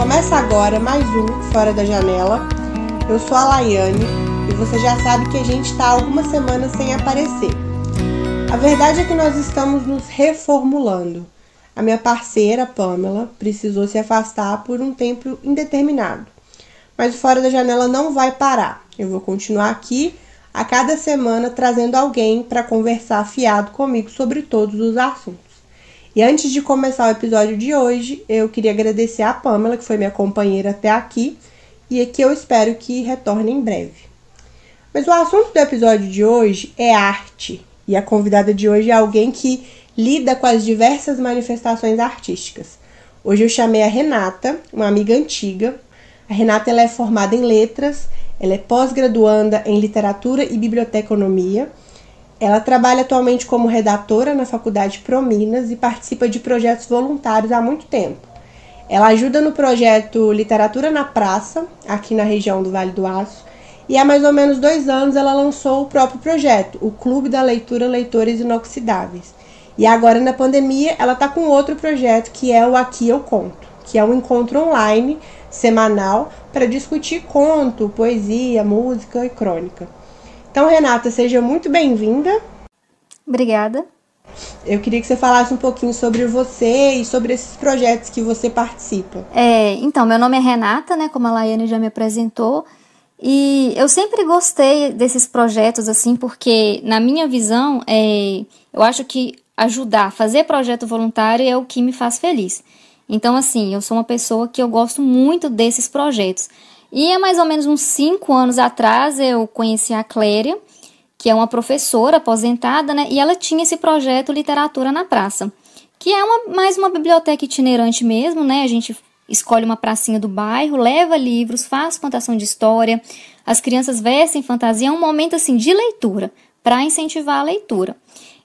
Começa agora mais um Fora da Janela. Eu sou a Laiane e você já sabe que a gente está algumas semanas sem aparecer. A verdade é que nós estamos nos reformulando. A minha parceira, Pamela, precisou se afastar por um tempo indeterminado. Mas o Fora da Janela não vai parar. Eu vou continuar aqui a cada semana trazendo alguém para conversar fiado comigo sobre todos os assuntos. E antes de começar o episódio de hoje, eu queria agradecer a Pamela, que foi minha companheira até aqui, e que eu espero que retorne em breve. Mas o assunto do episódio de hoje é arte, e a convidada de hoje é alguém que lida com as diversas manifestações artísticas. Hoje eu chamei a Renata, uma amiga antiga. A Renata ela é formada em letras, ela é pós-graduanda em literatura e biblioteconomia. Ela trabalha atualmente como redatora na Faculdade ProMinas e participa de projetos voluntários há muito tempo. Ela ajuda no projeto Literatura na Praça, aqui na região do Vale do Aço, e há mais ou menos 2 anos ela lançou o próprio projeto, o Clube da Leitura Leitores Inoxidáveis. E agora, na pandemia, ela está com outro projeto, que é o Aqui Eu Conto, que é um encontro online, semanal, para discutir conto, poesia, música e crônica. Então, Renata, seja muito bem-vinda. Obrigada. Eu queria que você falasse um pouquinho sobre você e sobre esses projetos que você participa. Então, meu nome é Renata, né, como a Laiane já me apresentou, e eu sempre gostei desses projetos, assim, porque, na minha visão, eu acho que ajudar, fazer projeto voluntário é o que me faz feliz. Então, assim, eu sou uma pessoa que eu gosto muito desses projetos. E há mais ou menos uns 5 anos atrás eu conheci a Cléria, que é uma professora aposentada, né? E ela tinha esse projeto Literatura na Praça, que é mais uma biblioteca itinerante mesmo, né? A gente escolhe uma pracinha do bairro, leva livros, faz contação de história, as crianças vestem fantasia, é um momento assim de leitura, para incentivar a leitura.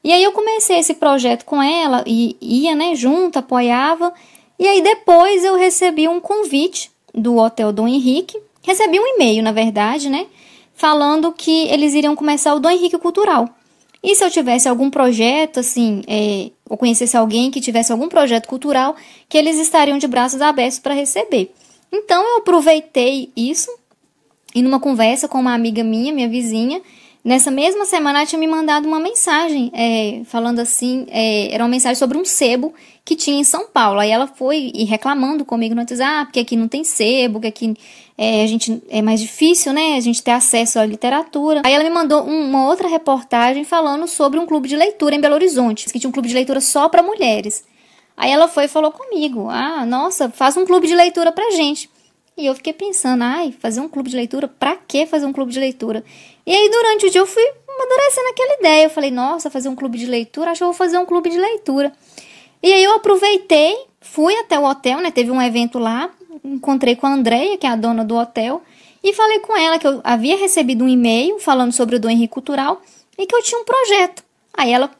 E aí eu comecei esse projeto com ela, e ia, né, junto, apoiava, e aí depois eu recebi um convite do Hotel Dom Henrique, recebi um e-mail, na verdade, né, falando que eles iriam começar o Dom Henrique Cultural. E se eu tivesse algum projeto, assim, ou conhecesse alguém que tivesse algum projeto cultural, que eles estariam de braços abertos para receber. Então eu aproveitei isso, e numa conversa com uma amiga minha vizinha, nessa mesma semana ela tinha me mandado uma mensagem, falando assim, era uma mensagem sobre um sebo que tinha em São Paulo. Aí ela foi reclamando comigo no WhatsApp, que aqui não tem sebo, que aqui a gente é mais difícil, né, a gente ter acesso à literatura. Aí ela me mandou uma outra reportagem falando sobre um clube de leitura em Belo Horizonte, que tinha um clube de leitura só para mulheres. Aí ela foi e falou comigo, nossa, faz um clube de leitura pra gente. E eu fiquei pensando, fazer um clube de leitura? Pra que fazer um clube de leitura? E aí, durante o dia, eu fui amadurecendo aquela ideia. Eu falei, nossa, fazer um clube de leitura? Acho que eu vou fazer um clube de leitura. E aí, eu aproveitei, fui até o hotel, né? Teve um evento lá, encontrei com a Andréia, que é a dona do hotel, e falei com ela que eu havia recebido um e-mail falando sobre o Dom Henrique Cultural e que eu tinha um projeto. Aí ela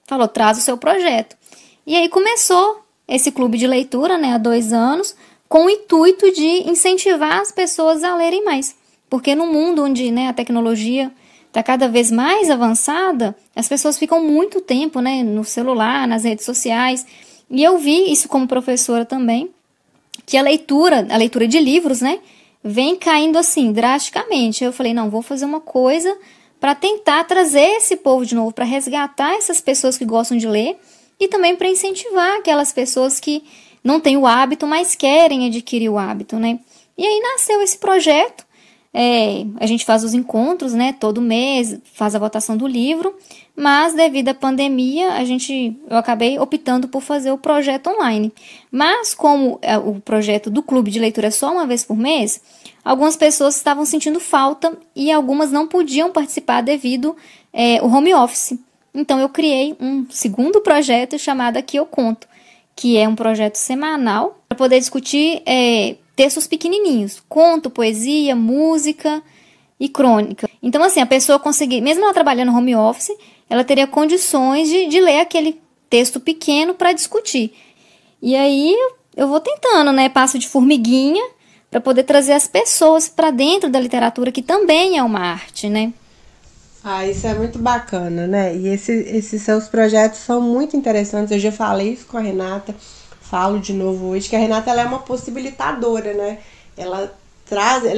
falou, traz o seu projeto. E aí, começou esse clube de leitura, né? Há 2 anos, com o intuito de incentivar as pessoas a lerem mais. Porque no mundo onde, né, a tecnologia está cada vez mais avançada, as pessoas ficam muito tempo, né, no celular, nas redes sociais. E eu vi isso como professora também, que a leitura de livros, né, vem caindo assim drasticamente. Eu falei, não, vou fazer uma coisa para tentar trazer esse povo de novo, para resgatar essas pessoas que gostam de ler e também para incentivar aquelas pessoas que não têm o hábito, mas querem adquirir o hábito, né? E aí nasceu esse projeto. A gente faz os encontros, né? Todo mês, faz a votação do livro, mas devido à pandemia, eu acabei optando por fazer o projeto online. Mas como o projeto do clube de leitura é só uma vez por mês, algumas pessoas estavam sentindo falta e algumas não podiam participar devido ao home office. Então eu criei um segundo projeto chamado Aqui Eu Conto, que é um projeto semanal para poder discutir textos pequenininhos, conto, poesia, música e crônica. Então, assim, a pessoa conseguir, mesmo ela trabalhando no home office, ela teria condições de ler aquele texto pequeno para discutir. E aí eu vou tentando, né? Passo de formiguinha para poder trazer as pessoas para dentro da literatura, que também é uma arte, né? Isso é muito bacana, né? E esses seus projetos são muito interessantes. Eu já falei isso com a Renata. falo de novo hoje, que a Renata ela é uma possibilitadora, né? Ela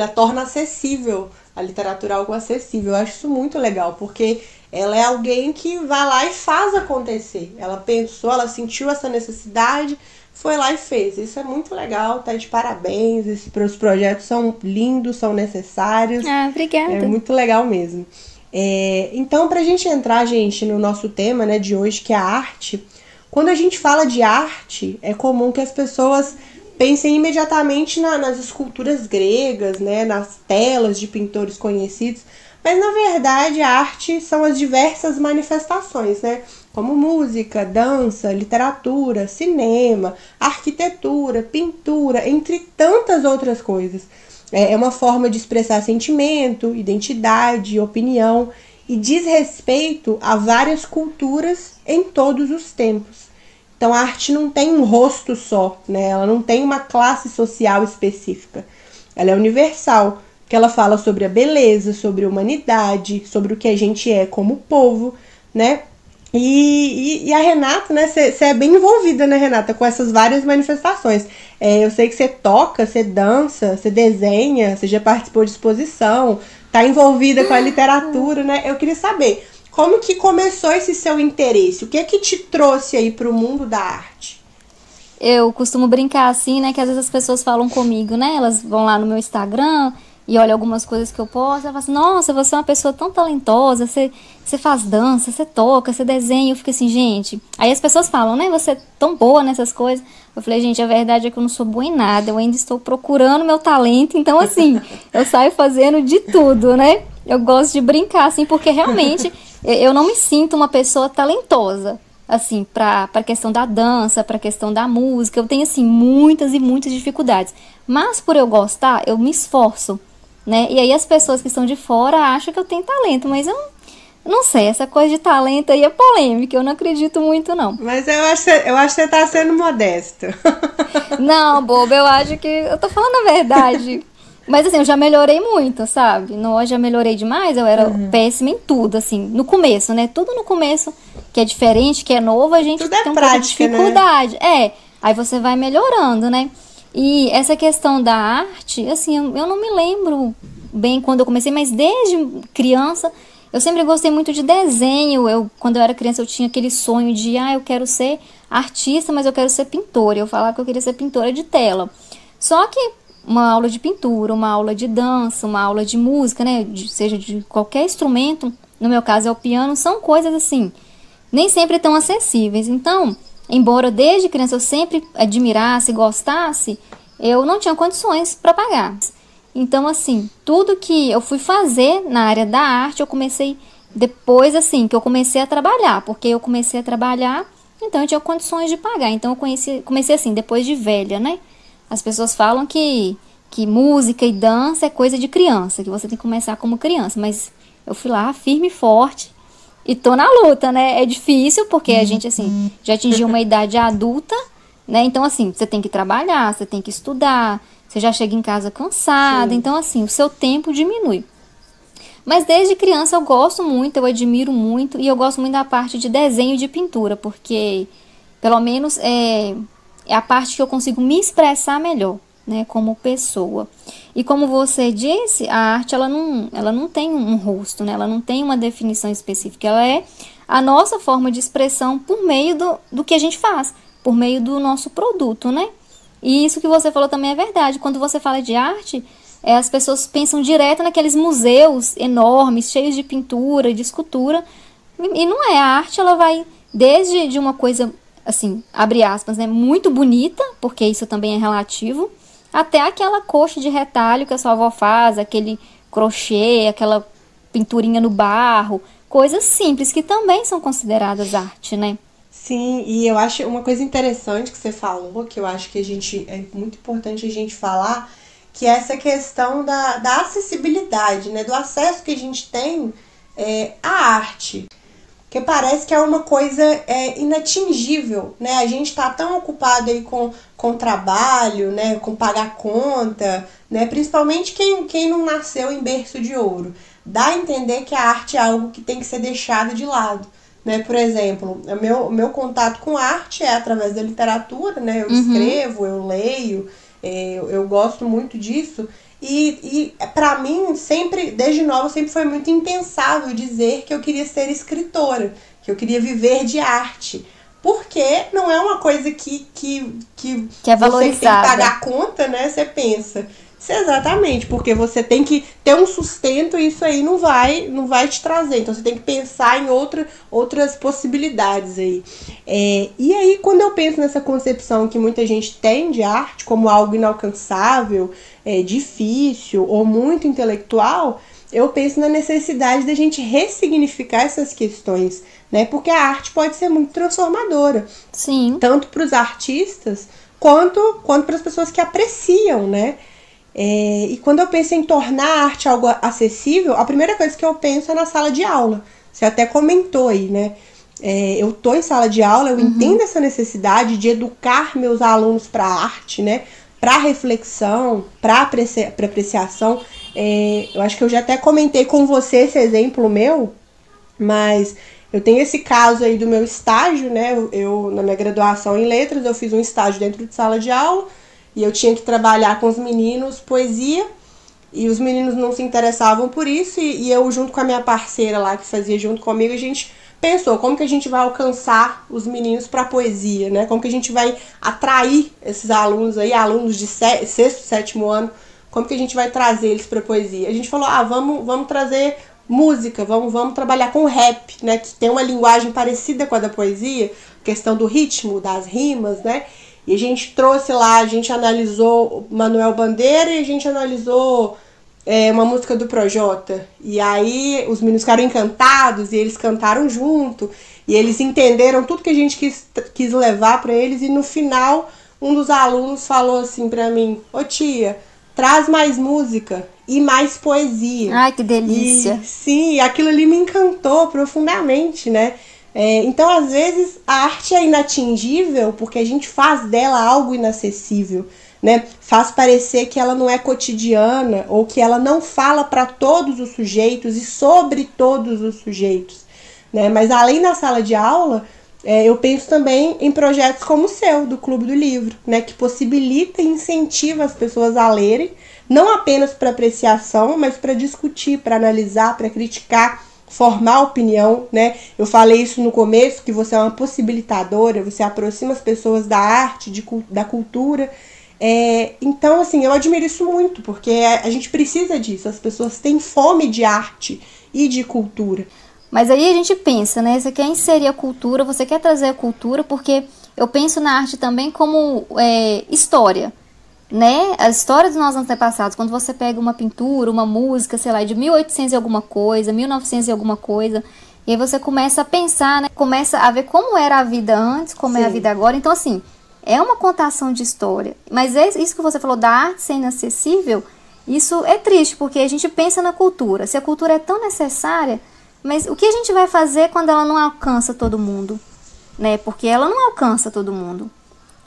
torna acessível a literatura, algo acessível. Eu acho isso muito legal, porque ela é alguém que vai lá e faz acontecer. Ela pensou, ela sentiu essa necessidade, foi lá e fez. Isso é muito legal, tá de parabéns. Os projetos são lindos, são necessários. Obrigada. É muito legal mesmo. Então, pra gente entrar, gente, no nosso tema, né, de hoje, que é a arte, quando a gente fala de arte, é comum que as pessoas pensem imediatamente nas esculturas gregas, né, nas telas de pintores conhecidos, mas na verdade a arte são as diversas manifestações, né, como música, dança, literatura, cinema, arquitetura, pintura, entre tantas outras coisas. É uma forma de expressar sentimento, identidade, opinião e diz respeito a várias culturas em todos os tempos. Então a arte não tem um rosto só, né? Ela não tem uma classe social específica. Ela é universal, porque ela fala sobre a beleza, sobre a humanidade, sobre o que a gente é como povo, né? E a Renata, né? Você é bem envolvida, né, Renata, com essas várias manifestações. Eu sei que você toca, você dança, você desenha, você já participou de exposição, tá envolvida com a literatura, né? Eu queria saber, como que começou esse seu interesse? O que é que te trouxe aí pro mundo da arte? Eu costumo brincar assim, né, que às vezes as pessoas falam comigo, né, elas vão lá no meu Instagram e olham algumas coisas que eu posto, e falam assim, nossa, você é uma pessoa tão talentosa, você faz dança, você toca, você desenha, eu fico assim, gente, aí as pessoas falam, né, você é tão boa nessas coisas, eu falei, gente, a verdade é que eu não sou boa em nada, eu ainda estou procurando meu talento, então assim, eu saio fazendo de tudo, né, eu gosto de brincar assim, porque realmente eu não me sinto uma pessoa talentosa, assim, para a questão da dança, para a questão da música, eu tenho, assim, muitas e muitas dificuldades, mas por eu gostar, eu me esforço, né, e aí as pessoas que estão de fora acham que eu tenho talento, mas eu não sei, essa coisa de talento aí é polêmica, eu não acredito muito, não. Mas eu acho que você tá sendo modesto. Não, boba, eu acho que eu tô falando a verdade. Mas assim, eu já melhorei muito, sabe? Eu já melhorei demais, eu era péssima em tudo, assim, no começo, né? Tudo no começo, que é diferente, que é novo, a gente tudo tem é um prática, pouco de dificuldade. Né? Aí você vai melhorando, né? E essa questão da arte, assim, eu não me lembro bem quando eu comecei, mas desde criança, eu sempre gostei muito de desenho. Quando eu era criança, eu tinha aquele sonho de, eu quero ser artista, mas eu quero ser pintora. Eu falava que eu queria ser pintora de tela. Só que uma aula de pintura, uma aula de dança, uma aula de música, né, seja de qualquer instrumento, no meu caso é o piano, são coisas assim, nem sempre tão acessíveis. Então, embora desde criança eu sempre admirasse, gostasse, eu não tinha condições para pagar. Então, assim, tudo que eu fui fazer na área da arte, eu comecei depois, assim, que eu comecei a trabalhar, porque eu comecei a trabalhar, então eu tinha condições de pagar. Então, eu comecei assim, depois de velha, né? As pessoas falam que música e dança é coisa de criança, que você tem que começar como criança, mas eu fui lá firme e forte e tô na luta, né? É difícil porque a gente, assim, já atingiu uma idade adulta, né? Então, assim, você tem que trabalhar, você tem que estudar, você já chega em casa cansada, então, assim, o seu tempo diminui. Mas desde criança eu gosto muito, eu admiro muito e eu gosto muito da parte de desenho e de pintura, porque, pelo menos, é a parte que eu consigo me expressar melhor, né, como pessoa. E como você disse, a arte ela não tem um rosto, né, ela não tem uma definição específica, ela é a nossa forma de expressão por meio do que a gente faz, por meio do nosso produto, né? E isso que você falou também é verdade. Quando você fala de arte, as pessoas pensam direto naqueles museus enormes, cheios de pintura, de escultura, e não é. A arte ela vai desde de uma coisa, assim, abre aspas, né, muito bonita, porque isso também é relativo, até aquela coxa de retalho que a sua avó faz, aquele crochê, aquela pinturinha no barro, coisas simples que também são consideradas arte, né? Sim, e eu acho uma coisa interessante que você falou, que eu acho que é muito importante a gente falar, que é essa questão da acessibilidade, né, do acesso que a gente tem à arte. Porque parece que é uma coisa inatingível, né? A gente tá tão ocupado aí com trabalho, né? Com pagar conta, né? Principalmente quem não nasceu em berço de ouro. Dá a entender que a arte é algo que tem que ser deixado de lado, né? Por exemplo, o meu contato com arte é através da literatura, né? Eu escrevo, eu leio, eu gosto muito disso. E para mim, sempre, desde nova, sempre foi muito impensável dizer que eu queria ser escritora, que eu queria viver de arte. Porque não é uma coisa que é valorizada. Você que tem que pagar conta, né? Você pensa. Exatamente, porque você tem que ter um sustento e isso aí não vai te trazer. Então você tem que pensar em outras possibilidades aí. E aí, quando eu penso nessa concepção que muita gente tem de arte como algo inalcançável, difícil ou muito intelectual, eu penso na necessidade da gente ressignificar essas questões, né? Porque a arte pode ser muito transformadora. Sim. Tanto para os artistas quanto para as pessoas que apreciam, né? E quando eu penso em tornar a arte algo acessível, a primeira coisa que eu penso é na sala de aula. Você até comentou aí, né? Eu tô em sala de aula, eu entendo essa necessidade de educar meus alunos para a arte, né? Para reflexão, para apreciação. Eu acho que eu já até comentei com você esse exemplo meu, mas eu tenho esse caso aí do meu estágio, né? Eu na minha graduação em letras, eu fiz um estágio dentro de sala de aula e eu tinha que trabalhar com os meninos poesia e os meninos não se interessavam por isso e eu, junto com a minha parceira lá que fazia junto comigo, a gente pensou como que a gente vai alcançar os meninos para poesia, né? Como que a gente vai atrair esses alunos aí, alunos de sexto, sétimo ano, como que a gente vai trazer eles para poesia? A gente falou, vamos trazer música, vamos trabalhar com rap, né? Que tem uma linguagem parecida com a da poesia, questão do ritmo, das rimas, né? E a gente trouxe lá, a gente analisou Manuel Bandeira e a gente analisou uma música do Projota. E aí os meninos ficaram encantados e eles cantaram junto. E eles entenderam tudo que a gente quis levar para eles. E no final, um dos alunos falou assim para mim, ô tia, traz mais música e mais poesia. Ai, que delícia. Sim, aquilo ali me encantou profundamente, né? Então, às vezes, a arte é inatingível porque a gente faz dela algo inacessível, né? Faz parecer que ela não é cotidiana ou que ela não fala para todos os sujeitos e sobre todos os sujeitos, né? Mas, além da sala de aula, eu penso também em projetos como o seu, do Clube do Livro, né? Que possibilita e incentiva as pessoas a lerem, não apenas para apreciação, mas para discutir, para analisar, para criticar, formar opinião, né? Eu falei isso no começo, que você é uma possibilitadora, você aproxima as pessoas da arte, da cultura. Então, assim, eu admiro isso muito, porque a gente precisa disso, as pessoas têm fome de arte e de cultura. Mas aí a gente pensa, né? Você quer inserir a cultura, você quer trazer a cultura, porque eu penso na arte também como história, né? A história dos nossos antepassados, quando você pega uma pintura, uma música, sei lá, de 1800 e alguma coisa, 1900 e alguma coisa, e aí você começa a pensar, né? Começa a ver como era a vida antes, como é a vida agora. Então, assim, é uma contação de história. Mas isso que você falou da arte ser inacessível, isso é triste, porque a gente pensa na cultura. Se a cultura é tão necessária, mas o que a gente vai fazer quando ela não alcança todo mundo? Né? Porque ela não alcança todo mundo.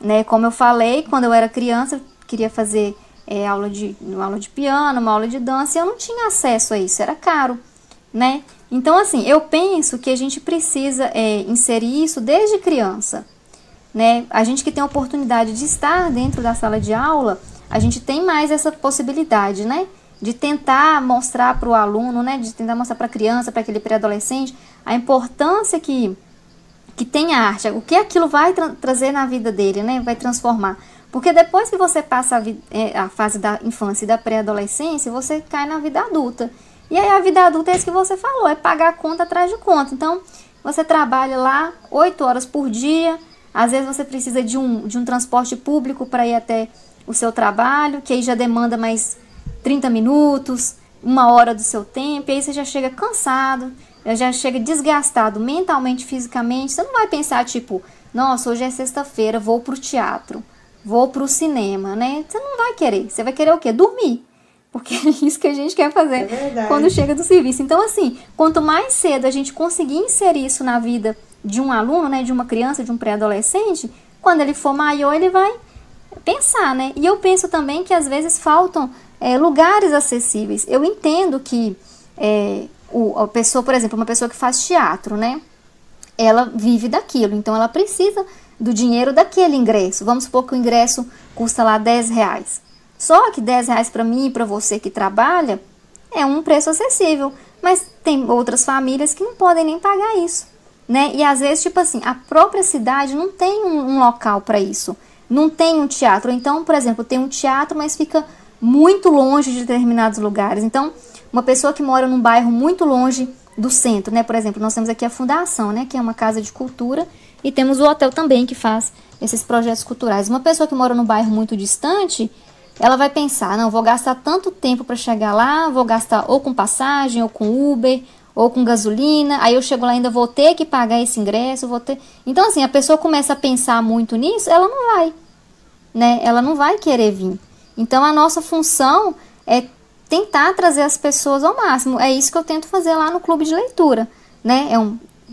Né? Como eu falei, quando eu era criança, eu queria fazer aula de piano, uma aula de dança, e eu não tinha acesso a isso, era caro. Né? Então, assim, eu penso que a gente precisa inserir isso desde criança. Né? A gente que tem a oportunidade de estar dentro da sala de aula, a gente tem mais essa possibilidade, né? De tentar mostrar para o aluno, né? De tentar mostrar para a criança, para aquele pré-adolescente, a importância que tem a arte, o que aquilo vai trazer na vida dele, né? Vai transformar. Porque depois que você passa a fase da infância e da pré-adolescência, você cai na vida adulta. E aí a vida adulta é isso que você falou, é pagar conta atrás de conta. Então, você trabalha lá 8 horas por dia, às vezes você precisa de um transporte público para ir até o seu trabalho, que aí já demanda mais 30 minutos, 1 hora do seu tempo, e aí você já chega cansado, já chega desgastado mentalmente, fisicamente. Você não vai pensar tipo, nossa, hoje é sexta-feira, vou pro teatro, vou pro cinema, né? Você não vai querer, você vai querer o quê? Dormir. Porque é isso que a gente quer fazer quando chega do serviço. Então, assim, quanto mais cedo a gente conseguir inserir isso na vida de um aluno, né, de uma criança, de um pré-adolescente, quando ele for maior, ele vai pensar, né? E eu penso também que às vezes faltam lugares acessíveis. Eu entendo que a pessoa, por exemplo, uma pessoa que faz teatro, né? ela vive daquilo, então ela precisa do dinheiro daquele ingresso. Vamos supor que o ingresso custa lá R$10. Só que R$10 para mim e para você que trabalha é um preço acessível, mas tem outras famílias que não podem nem pagar isso, né? E às vezes, tipo assim, a própria cidade não tem um local para isso, não tem um teatro. Então, por exemplo, tem um teatro, mas fica muito longe de determinados lugares. Então, uma pessoa que mora num bairro muito longe do centro, né? Por exemplo, nós temos aqui a Fundação, né? Que é uma casa de cultura, e temos o hotel também que faz esses projetos culturais. Uma pessoa que mora num bairro muito distante, ela vai pensar, não, vou gastar tanto tempo para chegar lá, vou gastar ou com passagem, ou com Uber, ou com gasolina, aí eu chego lá ainda vou ter que pagar esse ingresso, vou ter... Então, assim, a pessoa começa a pensar muito nisso, ela não vai, né? Ela não vai querer vir. Então, a nossa função é tentar trazer as pessoas ao máximo. É isso que eu tento fazer lá no clube de leitura, né?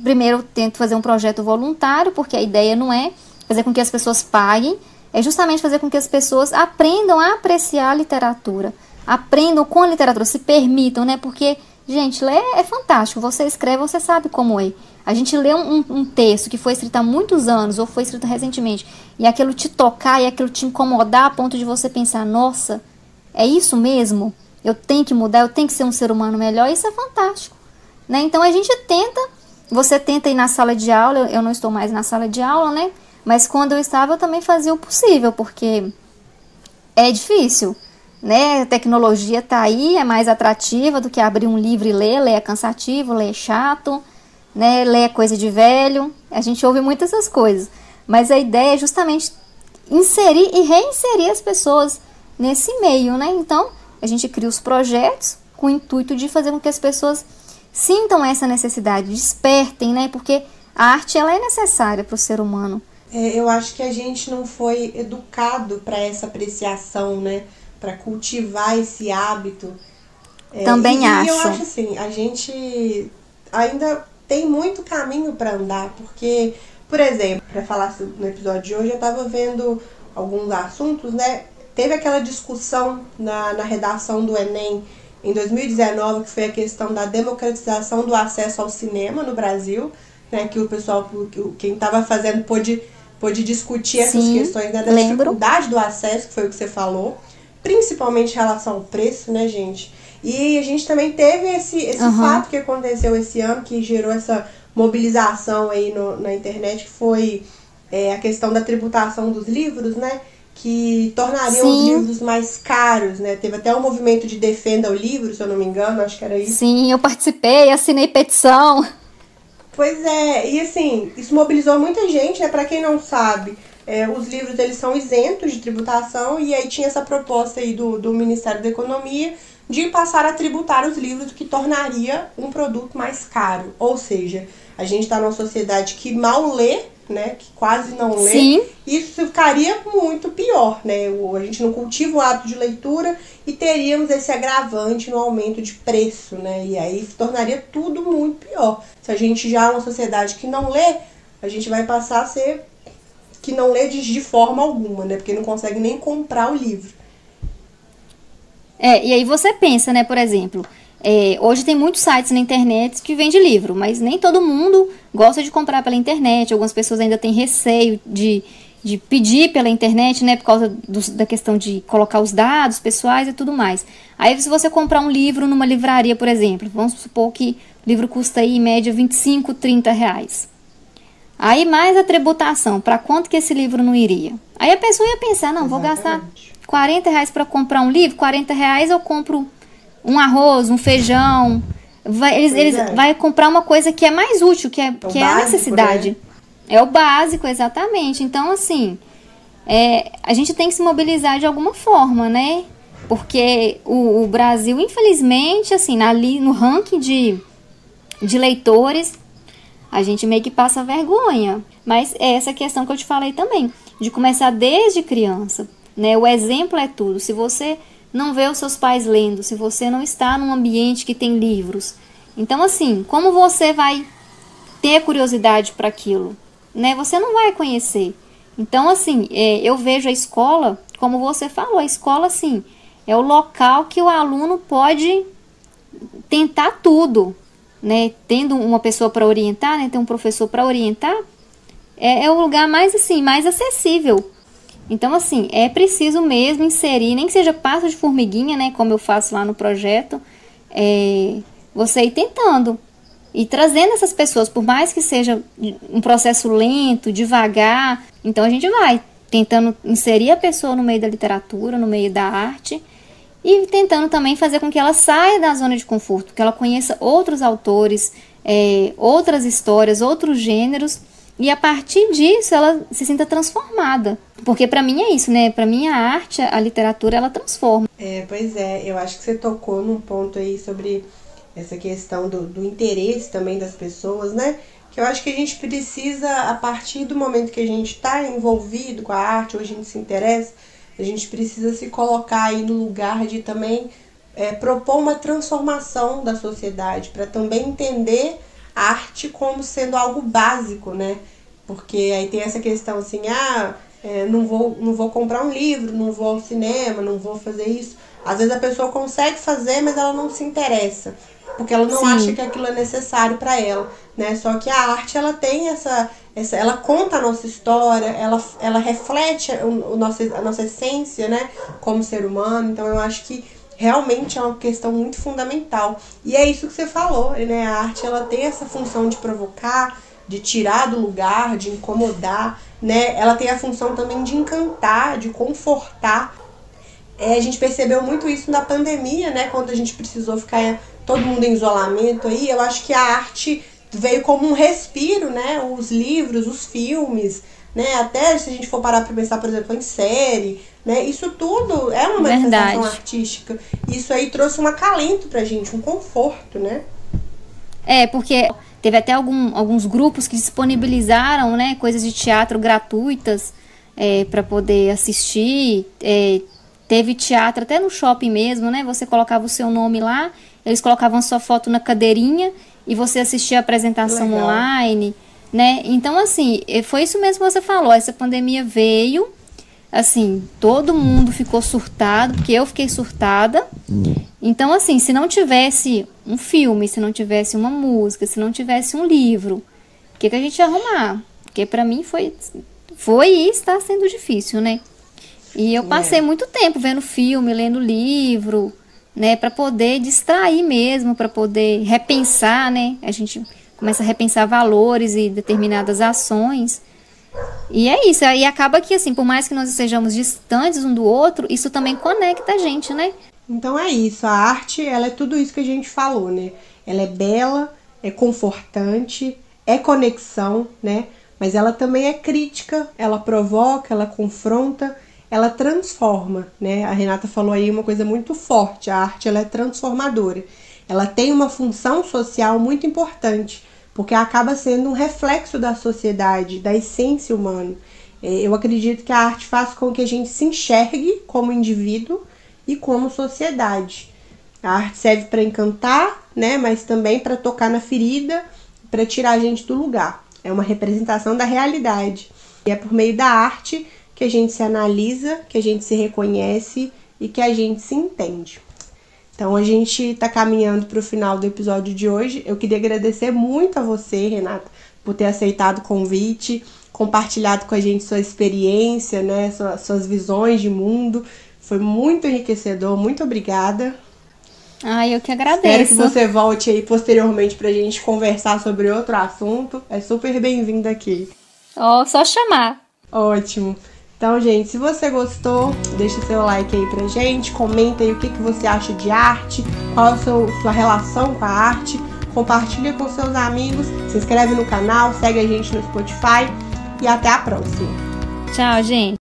Primeiro, eu tento fazer um projeto voluntário, porque a ideia não é fazer com que as pessoas paguem, é justamente fazer com que as pessoas aprendam a apreciar a literatura, aprendam com a literatura, se permitam, né? Porque, gente, ler é fantástico. Você escreve, você sabe como é. A gente lê um texto que foi escrito há muitos anos, ou foi escrito recentemente, e aquilo te tocar, e aquilo te incomodar a ponto de você pensar, nossa, é isso mesmo? Eu tenho que mudar, eu tenho que ser um ser humano melhor. Isso é fantástico, né? Então a gente tenta, você tenta ir na sala de aula, eu não estou mais na sala de aula, né? Mas quando eu estava, eu também fazia o possível, porque é difícil, né? A tecnologia está aí, é mais atrativa do que abrir um livro e ler. Ler é cansativo, ler é chato, né? Ler é coisa de velho. A gente ouve muito essas coisas. Mas a ideia é justamente inserir e reinserir as pessoas nesse meio, né? Então, a gente cria os projetos com o intuito de fazer com que as pessoas sintam essa necessidade, despertem, né? Porque a arte, ela é necessária para o ser humano. Eu acho que a gente não foi educado para essa apreciação, né? Para cultivar esse hábito. Também acho. E eu acho assim, a gente ainda tem muito caminho para andar, porque, por exemplo, para falar no episódio de hoje, eu estava vendo alguns assuntos, né? Teve aquela discussão na redação do Enem em 2019, que foi a questão da democratização do acesso ao cinema no Brasil, né? Que o pessoal, quem estava fazendo, pôde discutir essas questões, né, da dificuldade do acesso, que foi o que você falou, principalmente em relação ao preço, né, gente? E a gente também teve esse fato que aconteceu esse ano, que gerou essa mobilização aí na internet, que foi a questão da tributação dos livros, né? Que tornariam os livros mais caros, né? Teve até um movimento de defenda ao livro, se eu não me engano, acho que era isso. Sim, eu participei, assinei petição. Pois é, e assim, isso mobilizou muita gente, né? Pra quem não sabe, os livros eles são isentos de tributação, e aí tinha essa proposta aí do Ministério da Economia de passar a tributar os livros, que tornaria um produto mais caro. Ou seja, a gente está numa sociedade que mal lê, né? Que quase não lê. Sim. Isso ficaria muito pior, né? A gente não cultiva o hábito de leitura e teríamos esse agravante no aumento de preço, né? E aí tornaria tudo muito pior. Se a gente já é uma sociedade que não lê, a gente vai passar a ser que não lê de forma alguma, né? Porque não consegue nem comprar o livro. E aí você pensa, né, por exemplo, hoje tem muitos sites na internet que vendem livro, mas nem todo mundo gosta de comprar pela internet. Algumas pessoas ainda têm receio de pedir pela internet, né, por causa da questão de colocar os dados pessoais e tudo mais. Aí se você comprar um livro numa livraria, por exemplo, vamos supor que o livro custa aí em média R$25, R$30. Aí mais a tributação, para quanto que esse livro não iria? Aí a pessoa ia pensar, não, vou gastar R$40 para comprar um livro, R$40 eu compro um arroz, um feijão. Eles vai comprar uma coisa que é mais útil, que é a necessidade. Né? É o básico, exatamente. Então, assim, a gente tem que se mobilizar de alguma forma, né? Porque o Brasil, infelizmente, assim, ali no ranking de leitores, a gente meio que passa vergonha. Mas é essa questão que eu te falei também, de começar desde criança, né? O exemplo é tudo. Se você não vê os seus pais lendo, se você não está num ambiente que tem livros, então, assim, como você vai ter curiosidade para aquilo, né? Você não vai conhecer. Então, assim, eu vejo a escola, como você falou, a escola, assim, é o local que o aluno pode tentar tudo, né, tendo uma pessoa para orientar, né, ter um professor para orientar, é o lugar mais assim, mais acessível. Então, assim, é preciso mesmo inserir, nem que seja passo de formiguinha, né, como eu faço lá no projeto, você ir tentando e trazendo essas pessoas, por mais que seja um processo lento, devagar. Então a gente vai tentando inserir a pessoa no meio da literatura, no meio da arte, e tentando também fazer com que ela saia da zona de conforto, que ela conheça outros autores, outras histórias, outros gêneros, e a partir disso ela se sinta transformada. Porque para mim é isso, né? Para mim a arte, a literatura, ela transforma. Pois é, eu acho que você tocou num ponto aí sobre essa questão do interesse também das pessoas, né? Que eu acho que a gente precisa, a partir do momento que a gente está envolvido com a arte, ou a gente se interessa, a gente precisa se colocar aí no lugar de também propor uma transformação da sociedade, para também entender a arte como sendo algo básico, né? Porque aí tem essa questão assim, não vou comprar um livro, não vou ao cinema, não vou fazer isso. Às vezes a pessoa consegue fazer, mas ela não se interessa, porque ela não acha que aquilo é necessário para ela, né? Só que a arte, ela tem ela conta a nossa história, ela reflete a nossa essência, né? Como ser humano. Então eu acho que realmente é uma questão muito fundamental. E é isso que você falou, né? A arte, ela tem essa função de provocar, de tirar do lugar, de incomodar, né? Ela tem a função também de encantar, de confortar. A gente percebeu muito isso na pandemia, né? Quando a gente precisou ficar todo mundo em isolamento aí, eu acho que a arte veio como um respiro, né? Os livros, os filmes, né? Até se a gente for parar para pensar, por exemplo, em série, né? Isso tudo é uma manifestação artística. Isso aí trouxe um acalento pra gente, um conforto, né? Porque teve até alguns grupos que disponibilizaram, né, coisas de teatro gratuitas para poder assistir. Teve teatro até no shopping mesmo, né? Você colocava o seu nome lá, eles colocavam a sua foto na cadeirinha e você assistia a apresentação online, né? Então, assim, foi isso mesmo que você falou. Essa pandemia veio, assim, todo mundo ficou surtado, porque eu fiquei surtada. Então, assim, se não tivesse um filme, se não tivesse uma música, se não tivesse um livro, o que a gente ia arrumar? Porque pra mim foi e está sendo difícil, né? E eu passei muito tempo vendo filme, lendo livro, né, para poder distrair mesmo, para poder repensar, né? A gente começa a repensar valores e determinadas ações. E é isso, aí acaba que, assim, por mais que nós estejamos distantes um do outro, isso também conecta a gente, né? Então é isso, a arte, ela é tudo isso que a gente falou, né? Ela é bela, é confortante, é conexão, né? Mas ela também é crítica, ela provoca, ela confronta, ela transforma, né? A Renata falou aí uma coisa muito forte, a arte, ela é transformadora. Ela tem uma função social muito importante, porque acaba sendo um reflexo da sociedade, da essência humana. Eu acredito que a arte faz com que a gente se enxergue como indivíduo e como sociedade. A arte serve para encantar, né, mas também para tocar na ferida, para tirar a gente do lugar. É uma representação da realidade. E é por meio da arte que a gente se analisa, que a gente se reconhece e que a gente se entende. Então a gente está caminhando para o final do episódio de hoje. Eu queria agradecer muito a você, Renata, por ter aceitado o convite, compartilhado com a gente sua experiência, né, suas visões de mundo. Foi muito enriquecedor, muito obrigada. Eu que agradeço. Espero que você volte aí posteriormente pra gente conversar sobre outro assunto. É super bem-vinda aqui. Só chamar. Ótimo. Então, gente, se você gostou, deixa seu like aí pra gente, comenta aí o que você acha de arte, qual é a sua relação com a arte, compartilha com seus amigos, se inscreve no canal, segue a gente no Spotify e até a próxima. Tchau, gente.